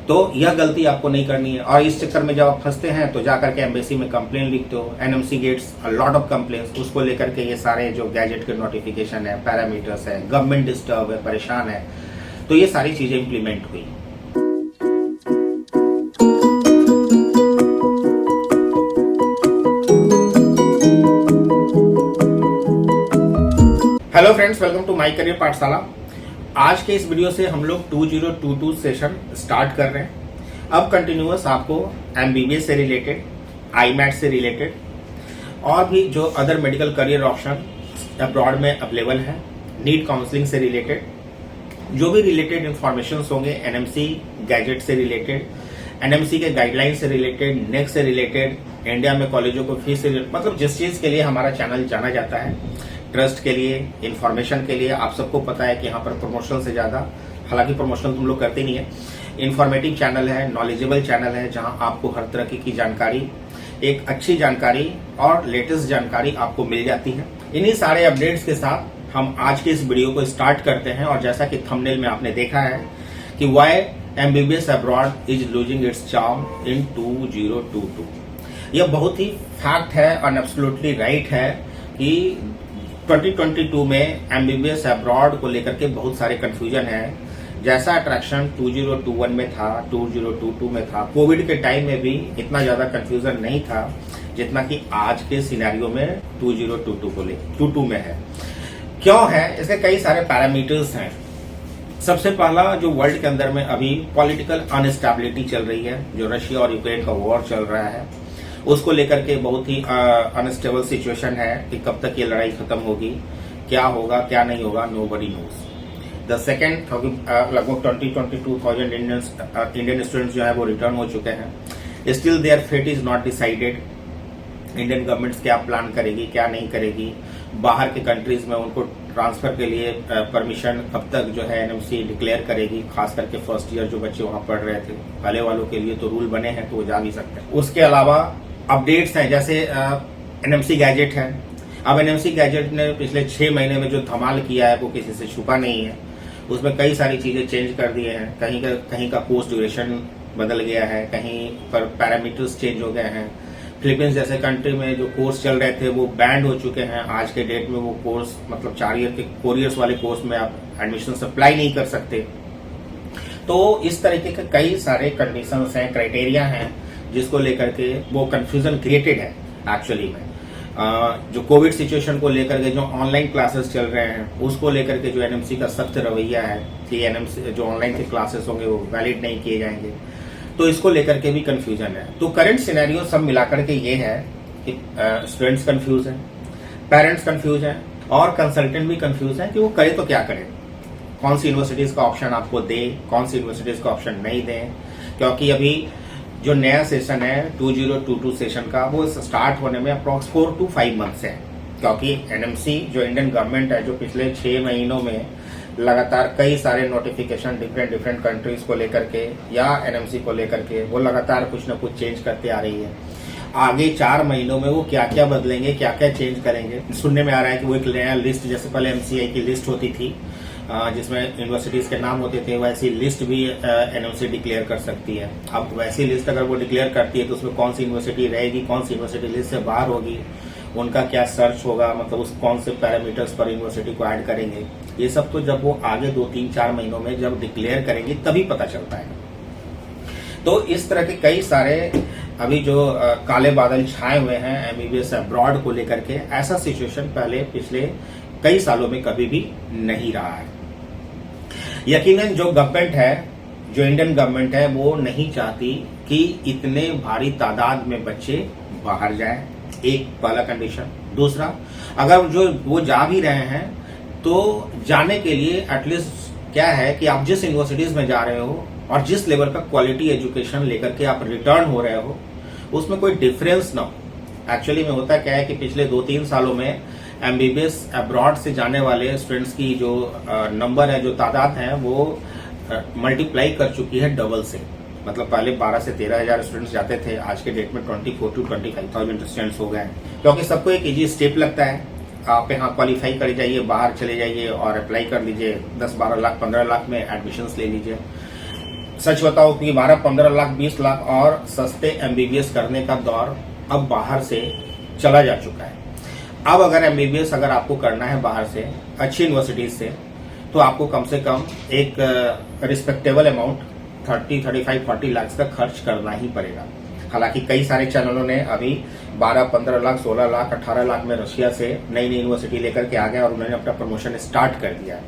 तो यह गलती आपको नहीं करनी है। और इस चक्कर में जब आप फंसते हैं तो जाकर के एम्बेसी में कंप्लेन लिखते हो, NMC gets a lot of complaints, उसको लेकर के ये सारे जो गैजेट के नोटिफिकेशन है, पैरामीटर्स है, गवर्नमेंट डिस्टर्ब है, परेशान है, तो ये सारी चीजें इंप्लीमेंट हुई। Hello friends, welcome to my career Pathshala. आज के इस वीडियो से हम लोग 2022 सेशन स्टार्ट कर रहे हैं। अब कंटिन्यूअस आपको एमबीबीएस से रिलेटेड, आईमैट से रिलेटेड और भी जो other medical career option abroad में अवेलेबल है, नीट काउंसलिंग से रिलेटेड, जो भी रिलेटेड इंफॉर्मेशन होंगे, एनएमसी गैजेट से रिलेटेड, एनएमसी के गाइडलाइन से रिलेटेड, नेक्स्ट से रिलेटेड, इंडिया में कॉलेजों को फीस से रिलेटेड, मतलब जिस चीज के लिए हमारा चैनल जाना जाता है, ट्रस्ट के लिए, इंफॉर्मेशन के लिए। आप सबको पता है कि यहाँ पर प्रमोशन से ज्यादा, हालांकि प्रमोशन तुम लोग करते नहीं है, इंफॉर्मेटिव चैनल है, नॉलेजेबल चैनल है, जहाँ आपको हर तरह की जानकारी, एक अच्छी जानकारी और लेटेस्ट जानकारी आपको मिल जाती है। इन्हीं सारे अपडेट्स के साथ हम आज के इस वीडियो को स्टार्ट करते हैं। और जैसा कि थंबनेल में आपने देखा है कि why MBBS abroad is losing its charm in 2022, यह बहुत ही फैक्ट है और एब्सोल्युटली राइट है कि 2022 में एमबीबीएस अब्रॉड को लेकर के बहुत सारे कंफ्यूजन है। जैसा अट्रैक्शन 2021 में था, 2022 में था, कोविड के टाइम में भी इतना ज्यादा कंफ्यूजन नहीं था जितना कि आज के सिनेरियो में 2022 में है। क्यों है? इसके कई सारे पैरामीटर्स हैं। सबसे पहला, जो वर्ल्ड के अंदर में अभी पॉलिटिकल अनस्टेबिलिटी चल रही है, जो रशिया और यूक्रेन का वॉर चल रहा है, उसको लेकर के बहुत ही अनस्टेबल सिचुएशन है कि कब तक ये लड़ाई खत्म होगी, क्या होगा, क्या नहीं होगा, नोबडी नोज। द सेकेंड, लगभग 22,000 इंडियन स्टूडेंट्स जो है वो रिटर्न हो चुके हैं। Still there fate is not decided. Indian government's क्या प्लान करेगी, क्या नहीं करेगी, बाहर के कंट्रीज में उनको ट्रांसफर के लिए परमिशन कब तक जो है एनएमसी डिक्लेयर करेगी। खास करके फर्स्ट ईयर जो बच्चे वहां पढ़ रहे थे, पहले वालों के लिए तो रूल बने हैं तो वो जा भी सकते हैं। उसके अलावा अपडेट्स हैं, जैसे एनएमसी गैजेट है। अब एनएमसी गैजेट ने पिछले 6 महीने में जो धमाल किया है वो किसी से छुपा नहीं है। उसमें कई सारी चीजें चेंज कर दिए हैं। कहीं का कोर्स ड्यूरेशन बदल गया है, कहीं पर पैरामीटर्स चेंज हो गए हैं। फिलीपींस जैसे कंट्री में जो कोर्स चल रहे थे वो बैंड हो चुके हैं। आज के डेट में वो कोर्स, मतलब 4 ईयर के 4 ईयर्स वाले कोर्स में आप एडमिशन अप्लाई नहीं कर सकते। तो इस तरीके के कई सारे कंडीशंस हैं, क्राइटेरिया हैं, जिसको लेकर के वो कंफ्यूजन क्रिएटेड है एक्चुअली में। जो कोविड सिचुएशन को लेकर के जो ऑनलाइन क्लासेस चल रहे हैं, उसको लेकर के जो एनएमसी का सख्त रवैया है कि एनएमसी जो ऑनलाइन के क्लासेस होंगे वो वैलिड नहीं किए जाएंगे, तो इसको लेकर के भी कंफ्यूजन है। तो करंट सिनेरियो सब मिलाकर के ये है कि स्टूडेंट्स कंफ्यूज हैं, पेरेंट्स कंफ्यूज हैं और कंसल्टेंट भी कंफ्यूज हैं कि वो करे तो क्या करें, कौन सी यूनिवर्सिटीज का ऑप्शन आपको दे, कौन सी यूनिवर्सिटीज का ऑप्शन नहीं दें। क्योंकि अभी जो नया सेशन है 2022 सेशन का, वो स्टार्ट होने में अप्रॉक्स 4 to 5 मंथ्स है। क्योंकि एनएमसी जो इंडियन गवर्नमेंट है, जो पिछले 6 महीनों में लगातार कई सारे नोटिफिकेशन डिफरेंट कंट्रीज को लेकर के या एनएमसी को लेकर के वो लगातार कुछ न कुछ चेंज करते आ रही है। आगे 4 महीनों में वो क्या क्या बदलेंगे, क्या क्या चेंज करेंगे। सुनने में आ रहा है कि वो एक नया लिस्ट, जैसे पहले एमसीआई की लिस्ट होती थी जिसमें यूनिवर्सिटीज के नाम होते थे, वैसी लिस्ट भी एनएमसी डिक्लेयर कर सकती है। अब वैसी लिस्ट अगर वो डिक्लेयर करती है तो उसमें कौन सी यूनिवर्सिटी रहेगी, कौन सी यूनिवर्सिटी लिस्ट से बाहर होगी, उनका क्या सर्च होगा, मतलब उस कौन से पैरामीटर्स पर यूनिवर्सिटी को ऐड करेंगे, ये सब तो जब वो आगे 2-3-4 महीनों में जब डिक्लेयर करेंगे तभी पता चलता है। तो इस तरह के कई सारे अभी जो काले बादल छाए हुए हैं एमबीबीएस अब्रॉड को लेकर के, ऐसा सिचुएशन पहले पिछले कई सालों में कभी भी नहीं रहा है। यकीनन जो गवर्नमेंट है, जो इंडियन गवर्नमेंट है, वो नहीं चाहती कि इतने भारी तादाद में बच्चे बाहर जाएं, एक पहला कंडीशन। दूसरा, अगर जो वो जा भी रहे हैं तो जाने के लिए एटलीस्ट क्या है कि आप जिस यूनिवर्सिटीज में जा रहे हो और जिस लेवल का क्वालिटी एजुकेशन लेकर के आप रिटर्न हो रहे हो, उसमें कोई डिफरेंस ना हो। एक्चुअली में होता क्या है कि पिछले 2-3 सालों में एमबीबीएस अब्रॉड से जाने वाले स्टूडेंट्स की जो नंबर है, जो तादाद है, वो मल्टीप्लाई कर चुकी है डबल से। मतलब पहले 12 से 13 हजार स्टूडेंट्स जाते थे, आज के डेट में 24 to 25,000 स्टूडेंट्स हो गए हैं। क्योंकि सबको एक इजी स्टेप लगता है, आप यहाँ क्वालिफाई कर जाइए, बाहर चले जाइए और अप्लाई कर लीजिए, 10-12 लाख 15 लाख में एडमिशन्स ले लीजिए। सच बताओ कि 12-15 लाख 20 लाख और सस्ते एमबीबीएस करने का दौर अब बाहर से चला जा चुका है। अब अगर एमबीबीएस अगर आपको करना है बाहर से अच्छी यूनिवर्सिटीज से, तो आपको कम से कम एक रिस्पेक्टेबल अमाउंट 35-40 लाख का खर्च करना ही पड़ेगा। हालांकि कई सारे चैनलों ने अभी 12-15 लाख 16 लाख 18 लाख में रशिया से नई नई यूनिवर्सिटी लेकर के आ गए और उन्होंने अपना प्रमोशन स्टार्ट कर दिया है।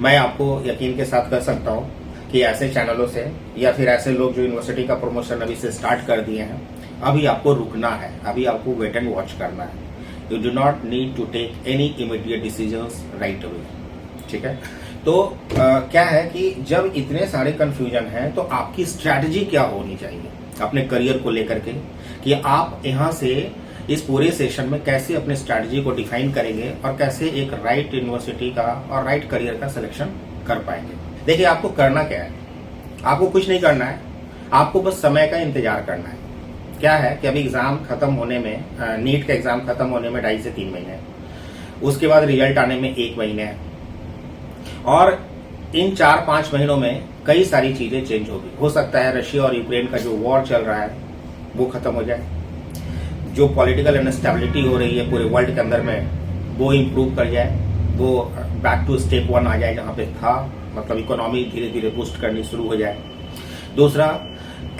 मैं आपको यकीन के साथ कह सकता हूं कि ऐसे चैनलों से या फिर ऐसे लोग जो यूनिवर्सिटी का प्रमोशन अभी से स्टार्ट कर दिए हैं, अभी आपको रुकना है, अभी आपको वेट एंड वॉच करना है। You do not need to take any immediate decisions right away. ठीक है, तो क्या है कि जब इतने सारे कंफ्यूजन हैं तो आपकी स्ट्रैटेजी क्या होनी चाहिए अपने करियर को लेकर के, कि आप यहां से इस पूरे सेशन में कैसे अपने स्ट्रैटेजी को डिफाइन करेंगे और कैसे एक राइट यूनिवर्सिटी का और राइट करियर का सिलेक्शन कर पाएंगे। देखिए, आपको करना क्या है, आपको कुछ नहीं करना है, आपको बस समय का इंतजार करना है। क्या है कि अभी एग्जाम खत्म होने में, नीट का एग्जाम खत्म होने में 2.5 से 3 महीने है, उसके बाद रिजल्ट आने में 1 महीने है, और इन 4-5 महीनों में कई सारी चीजें चेंज होगी। हो सकता है रशिया और यूक्रेन का जो वॉर चल रहा है वो खत्म हो जाए, जो पॉलिटिकल इनस्टेबिलिटी हो रही है पूरे वर्ल्ड के अंदर में वो इम्प्रूव कर जाए, वो बैक टू स्टेप 1 आ जाए जहां पे था, मतलब इकोनॉमी धीरे धीरे बूस्ट करनी शुरू हो जाए। दूसरा,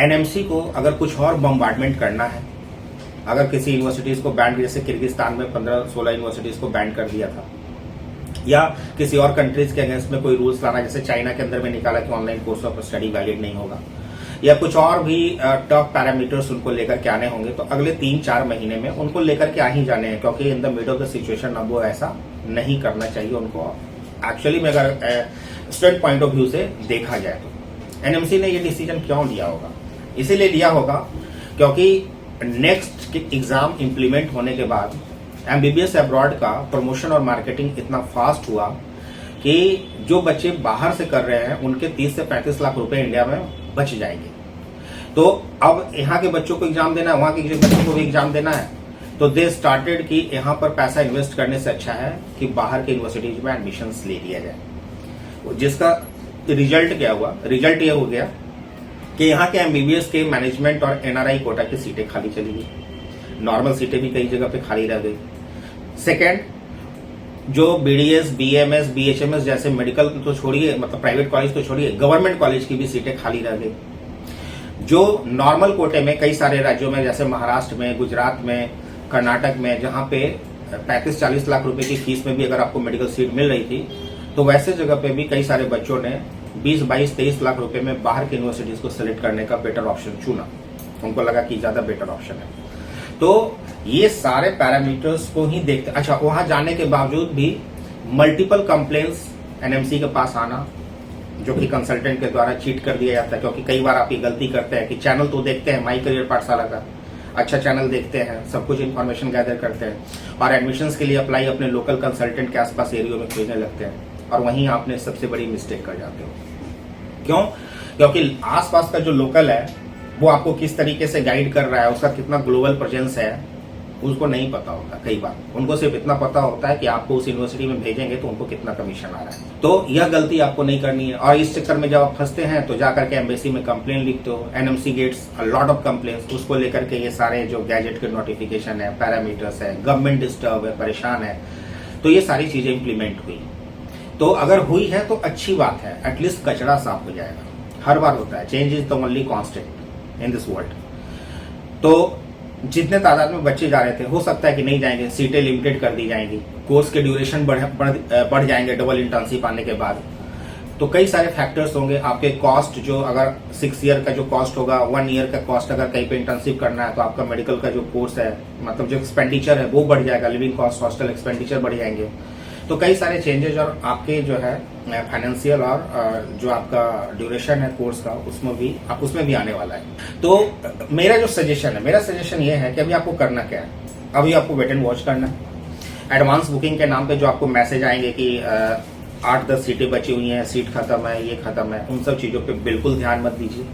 एनएमसी को अगर कुछ और बम्बार्डमेंट करना है, अगर किसी यूनिवर्सिटीज को बैन, जैसे किर्गिस्तान में 15-16 यूनिवर्सिटीज को बैन कर दिया था, या किसी और कंट्रीज के अगेंस्ट में कोई रूल्स लाना, जैसे चाइना के अंदर में निकाला कि online course of study valid नहीं होगा, या कुछ और भी टफ पैरामीटर्स उनको लेकर के आने होंगे, तो अगले 3-4 महीने में उनको लेकर के आ ही जाने हैं, क्योंकि in the mid of the situation अब वो ऐसा नहीं करना चाहिए उनको। एक्चुअली में अगर स्टूडेंट पॉइंट ऑफ व्यू से देखा जाए तो एनएमसी ने ये डिसीजन क्यों लिया होगा, इसीलिए लिया होगा क्योंकि नेक्स्ट एग्जाम इंप्लीमेंट होने के बाद एमबीबीएस अब्रॉड का प्रमोशन और मार्केटिंग इतना फास्ट हुआ कि जो बच्चे बाहर से कर रहे हैं उनके 30 से 35 लाख रुपए इंडिया में बच जाएंगे। तो अब यहाँ के बच्चों को एग्जाम देना है, वहां के बच्चों को भी एग्जाम देना है, तो दे स्टार्टेड कि यहाँ पर पैसा इन्वेस्ट करने से अच्छा है कि बाहर के यूनिवर्सिटीज में एडमिशन ले लिया जाए। जिसका रिजल्ट क्या हुआ, रिजल्ट ये हो गया कि यहाँ के एमबीबीएस के मैनेजमेंट और एनआरआई कोटा की सीटें खाली चली गई, नॉर्मल सीटें भी कई जगह पे खाली रह गई। सेकेंड, जो बीडीएस, बीएमएस, बीएचएमएस जैसे मेडिकल तो छोड़िए, मतलब प्राइवेट कॉलेज तो छोड़िए, गवर्नमेंट कॉलेज की भी सीटें खाली रह गई। जो नॉर्मल कोटे में कई सारे राज्यों में, जैसे महाराष्ट्र में, गुजरात में, कर्नाटक में, जहां पे 35-40 लाख रुपए की फीस में भी अगर आपको मेडिकल सीट मिल रही थी, तो वैसे जगह पे भी कई सारे बच्चों ने 20-22-23 लाख रुपए में बाहर की यूनिवर्सिटीज को सिलेक्ट करने का बेटर ऑप्शन चुना, उनको लगा कि ज्यादा बेटर ऑप्शन है। तो ये सारे पैरामीटर्स को ही देखते, अच्छा, वहां जाने के बावजूद भी मल्टीपल कंप्लेंट्स एनएमसी के पास आना, जो कि कंसल्टेंट के द्वारा चीट कर दिया जाता है, क्योंकि कई बार आप ये गलती करते हैं कि चैनल तो देखते हैं माई करियर पाठशाला का, अच्छा चैनल देखते हैं, सब कुछ इन्फॉर्मेशन गैदर करते हैं और एडमिशन्स के लिए अप्लाई अपने लोकल कंसल्टेंट के आसपास एरिया में खोजने लगते हैं, और वहीं आपने सबसे बड़ी मिस्टेक कर जाते हो। क्यों? क्योंकि आसपास का जो लोकल है वो आपको किस तरीके से गाइड कर रहा है, उसका कितना ग्लोबल प्रेजेंस है, उसको नहीं पता होता। कई बार उनको सिर्फ इतना पता होता है कि आपको उस यूनिवर्सिटी में भेजेंगे तो उनको कितना कमीशन आ रहा है। तो यह गलती आपको नहीं करनी है, और इस चक्कर में जब आप फंसते हैं तो जाकर के एम्बेसी में कंप्लेन लिखते हो, NMC gets a lot of complaints, उसको लेकर के ये सारे जो गैजेट के नोटिफिकेशन है, पैरामीटर्स है, गवर्नमेंट डिस्टर्ब है, परेशान है, तो ये सारी चीजें इंप्लीमेंट हुई। तो अगर हुई है तो अच्छी बात है, एटलीस्ट कचरा साफ हो जाएगा। हर बार होता है, change is the only constant in this world. तो जितने तादाद में बच्चे जा रहे थे, हो सकता है कि नहीं जाएंगे, सीटें लिमिटेड कर दी जाएंगी, कोर्स के ड्यूरेशन बढ़ जाएंगे डबल इंटर्नशिप आने के बाद। तो कई सारे फैक्टर्स होंगे, आपके कॉस्ट, जो अगर 6 ईयर का जो कॉस्ट होगा, 1 ईयर का कॉस्ट अगर कहीं पे इंटर्नशिप करना है तो आपका मेडिकल का जो कोर्स है, मतलब जो एक्सपेंडिचर है वो बढ़ जाएगा, लिविंग कॉस्ट, हॉस्टल एक्सपेंडिचर बढ़ जाएंगे। तो कई सारे चेंजेस, और आपके जो है फाइनेंशियल और जो आपका ड्यूरेशन है कोर्स का, उसमें भी आने वाला है। तो मेरा जो सजेशन है, मेरा सजेशन ये है कि अभी आपको करना क्या है, अभी आपको वेट एंड वॉच करना है। एडवांस बुकिंग के नाम पे जो आपको मैसेज आएंगे कि 8-10 सीटें बची हुई हैं, सीट खत्म है, ये खत्म है, उन सब चीजों पे बिल्कुल ध्यान मत दीजिए।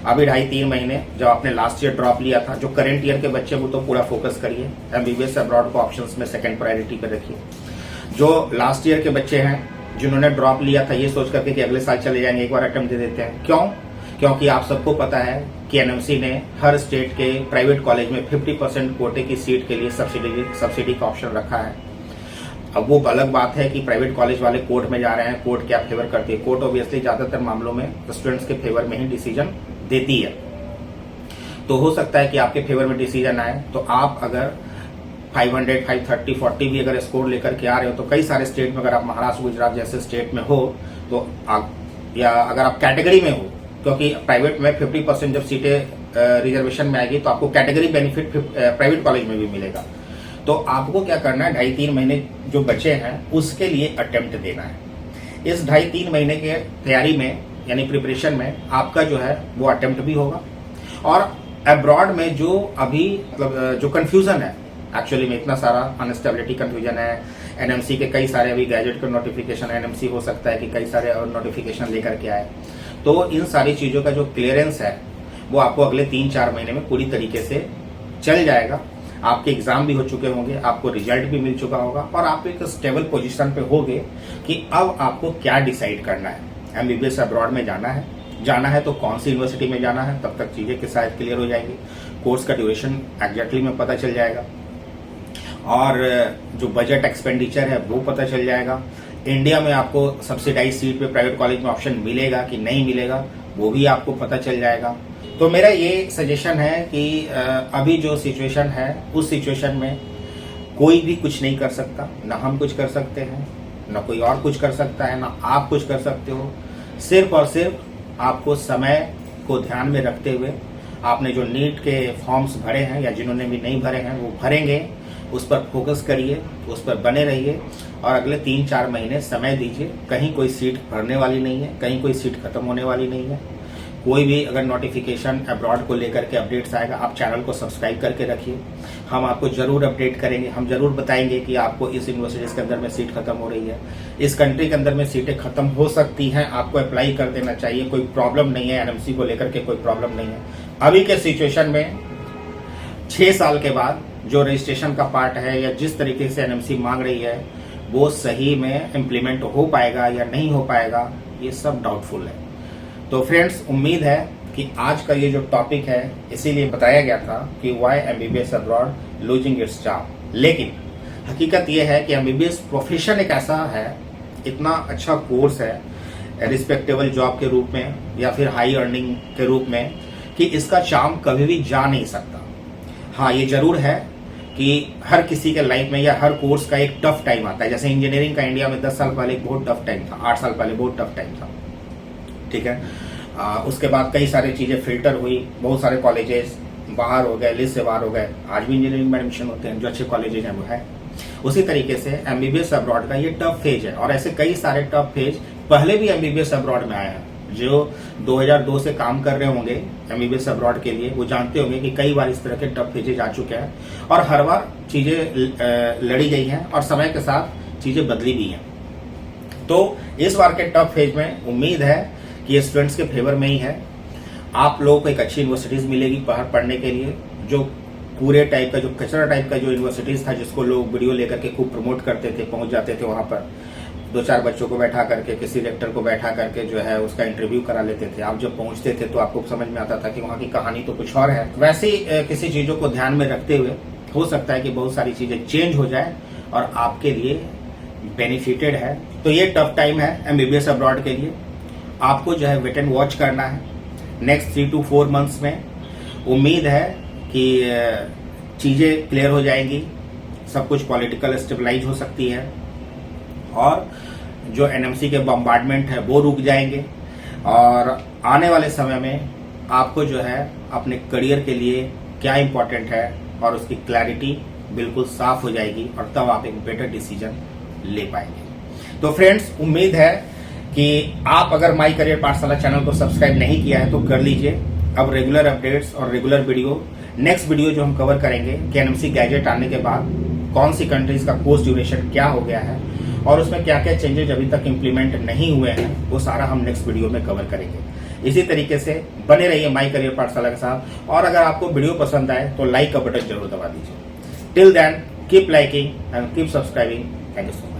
अभी 2.5-3 महीने जब आपने लास्ट ईयर ड्रॉप लिया था, जो करंट ईयर के बच्चे वो तो पूरा फोकस करिए, एमबीबीएस अब्रॉड को ऑप्शंस में सेकंड प्रायोरिटी पे रखिए। जो लास्ट ईयर के बच्चे हैं जिन्होंने ड्रॉप लिया था ये सोच करके कि अगले साल चले जाएंगे, एक बार अटेम्प्ट दे देते हैं। क्यों? क्योंकि आप सबको पता है कि एनएमसी ने हर स्टेट के प्राइवेट कॉलेज में 50% कोटे की सीट के लिए सब्सिडी का ऑप्शन रखा है। अब वो अलग बात है कि प्राइवेट कॉलेज वाले कोर्ट में जा रहे हैं, कोर्ट क्या फेवर करती है। कोर्ट ऑब्वियसली ज्यादातर मामलों में स्टूडेंट्स के फेवर में ही डिसीजन देती है, तो हो सकता है कि आपके फेवर में डिसीजन आए। तो आप अगर 500, 530, 40 भी अगर स्कोर लेकर के आ रहे हो तो कई सारे स्टेट में, अगर आप महाराष्ट्र, गुजरात जैसे स्टेट में हो तो या अगर आप कैटेगरी में हो, क्योंकि प्राइवेट में 50% जब सीटें रिजर्वेशन में आएगी तो आपको कैटेगरी बेनिफिट प्राइवेट कॉलेज में भी मिलेगा। तो आपको क्या करना है, 2.5-3 महीने जो बचे हैं उसके लिए अटेम्प्ट देना है। इस 2.5-3 महीने के तैयारी में यानी प्रिपरेशन में आपका जो है वो अटेम्प्ट भी होगा। और अब्रॉड में जो अभी मतलब जो कंफ्यूजन है, एक्चुअली में इतना सारा अनस्टेबिलिटी कंफ्यूजन है, एनएमसी के कई सारे अभी गैजेट के नोटिफिकेशन, एनएमसी हो सकता है कि कई सारे और नोटिफिकेशन लेकर के आए, तो इन सारी चीजों का जो क्लियरेंस है वो आपको अगले 3-4 महीने में पूरी तरीके से चल जाएगा। आपके एग्जाम भी हो चुके होंगे, आपको रिजल्ट भी मिल चुका होगा और आप एक स्टेबल पोजीशन पे होगे कि अब आपको क्या डिसाइड करना है। एमबीबीएस अब्रॉड में जाना है तो कौन सी यूनिवर्सिटी में जाना है, तब तक चीजें के शायद क्लियर हो जाएंगी। कोर्स का ड्यूरेशन एग्जैक्टली में पता चल जाएगा और जो बजट एक्सपेंडिचर है वो पता चल जाएगा। इंडिया में आपको सब्सिडाइज सीट पे प्राइवेट कॉलेज में ऑप्शन मिलेगा कि नहीं मिलेगा वो भी आपको पता चल जाएगा। तो मेरा ये सजेशन है कि अभी जो सिचुएशन है उस सिचुएशन में कोई भी कुछ नहीं कर सकता, ना हम कुछ कर सकते हैं, ना कोई और कुछ कर सकता है, ना आप कुछ कर सकते हो। सिर्फ और सिर्फ आपको समय को ध्यान में रखते हुए आपने जो नीट के फॉर्म्स भरे हैं या जिन्होंने भी नहीं भरे हैं वो भरेंगे, उस पर फोकस करिए, उस पर बने रहिए और अगले 3-4 महीने समय दीजिए। कहीं कोई सीट भरने वाली नहीं है, कहीं कोई सीट खत्म होने वाली नहीं है। कोई भी अगर नोटिफिकेशन अब्रॉड को लेकर के अपडेट्स आएगा, आप चैनल को सब्सक्राइब करके रखिए। हम आपको जरूर अपडेट करेंगे, हम जरूर बताएंगे कि आपको इस यूनिवर्सिटीज के अंदर में सीट खत्म हो रही है, इस कंट्री के अंदर में सीटें खत्म हो सकती हैं, आपको अप्लाई कर देना चाहिए, कोई प्रॉब्लम नहीं है, एनएमसी को लेकर के कोई प्रॉब्लम नहीं है। अभी के सिचुएशन में 6 साल के बाद जो रजिस्ट्रेशन का पार्ट है या जिस तरीके से एनएमसी मांग रही है वो सही में इम्प्लीमेंट हो पाएगा या नहीं हो पाएगा, ये सब डाउटफुल है। तो फ्रेंड्स, उम्मीद है कि आज का ये जो टॉपिक है इसीलिए बताया गया था कि why MBBS abroad losing its job. लेकिन हकीकत ये है कि एमबीबीएस प्रोफेशन एक ऐसा है, इतना अच्छा कोर्स है रिस्पेक्टेबल जॉब के रूप में या फिर हाई अर्निंग के रूप में, कि इसका चार्म कभी भी जा नहीं सकता। हाँ, ये जरूर है कि हर किसी के लाइफ में या हर कोर्स का एक टफ टाइम आता है। जैसे इंजीनियरिंग का इंडिया में 10 साल पहले एक बहुत टफ टाइम था, 8 साल पहले बहुत टफ टाइम था, ठीक है। उसके बाद कई सारी चीजें फिल्टर हुई, बहुत सारे कॉलेजेस बाहर हो गए, लिस्ट से बाहर हो गए। आज भी इंजीनियरिंग में एडमिशन होते हैं, जो अच्छे कॉलेजेस हैं वो है। उसी तरीके से एमबीबीएस अब्रॉड का ये टफ फेज है और ऐसे कई सारे टफ फेज पहले भी एमबीबीएस अब्रॉड में आया है। जो 2002 से काम कर रहे होंगे एमबीबीएस अब्रॉड के लिए वो जानते होंगे कि कई बार इस तरह के टफ फेजेज आ चुके हैं और हर बार चीजें लड़ी गई हैं और समय के साथ चीजें बदली भी हैं। तो इस बार के टफ फेज में उम्मीद है कि स्टूडेंट्स के फेवर में ही है। आप लोगों को एक अच्छी यूनिवर्सिटीज मिलेगी बाहर पढ़ने के लिए। जो पूरे टाइप का, जो कचरा टाइप का जो यूनिवर्सिटीज था जिसको लोग वीडियो लेकर के खूब प्रमोट करते थे, पहुंच जाते थे वहां पर, 2-4 बच्चों को बैठा करके, किसी रेक्टर को बैठा करके जो है उसका इंटरव्यू करा लेते थे। आप जब पहुंचते थे तो आपको समझ में आता था कि वहां की कहानी तो कुछ और है। वैसे किसी चीजों को ध्यान में रखते हुए हो सकता है कि बहुत सारी चीजें चेंज हो जाए और आपके लिए बेनिफिटेड है। तो ये टफ टाइम है एमबीबीएस अब्रॉड के लिए। आपको जो है वेट एंड वॉच करना है नेक्स्ट 3 to 4 मंथ्स में। उम्मीद है कि चीजें क्लियर हो जाएंगी, सब कुछ पॉलिटिकल स्टेबलाइज हो सकती है और जो एनएमसी के बम्बार्डमेंट है वो रुक जाएंगे और आने वाले समय में आपको जो है अपने करियर के लिए क्या इंपॉर्टेंट है और उसकी क्लैरिटी बिल्कुल साफ हो जाएगी और तब आप एक बेटर डिसीजन ले पाएंगे। तो फ्रेंड्स, उम्मीद है कि आप अगर माई करियर पाठशाला चैनल को सब्सक्राइब नहीं किया है तो कर लीजिए। अब रेगुलर अपडेट्स और रेगुलर वीडियो, नेक्स्ट वीडियो जो हम कवर करेंगे कि एनएमसी गैजेट आने के बाद कौन सी कंट्रीज का कोर्स ड्यूरेशन क्या हो गया है और उसमें क्या क्या चेंजेस अभी तक इम्प्लीमेंट नहीं हुए हैं, वो सारा हम नेक्स्ट वीडियो में कवर करेंगे। इसी तरीके से बने रहिए माई करियर पाठशाला के साथ और अगर आपको वीडियो पसंद आए तो लाइक का बटन जरूर दबा दीजिए। Till then keep liking and keep subscribing. Thank you so much.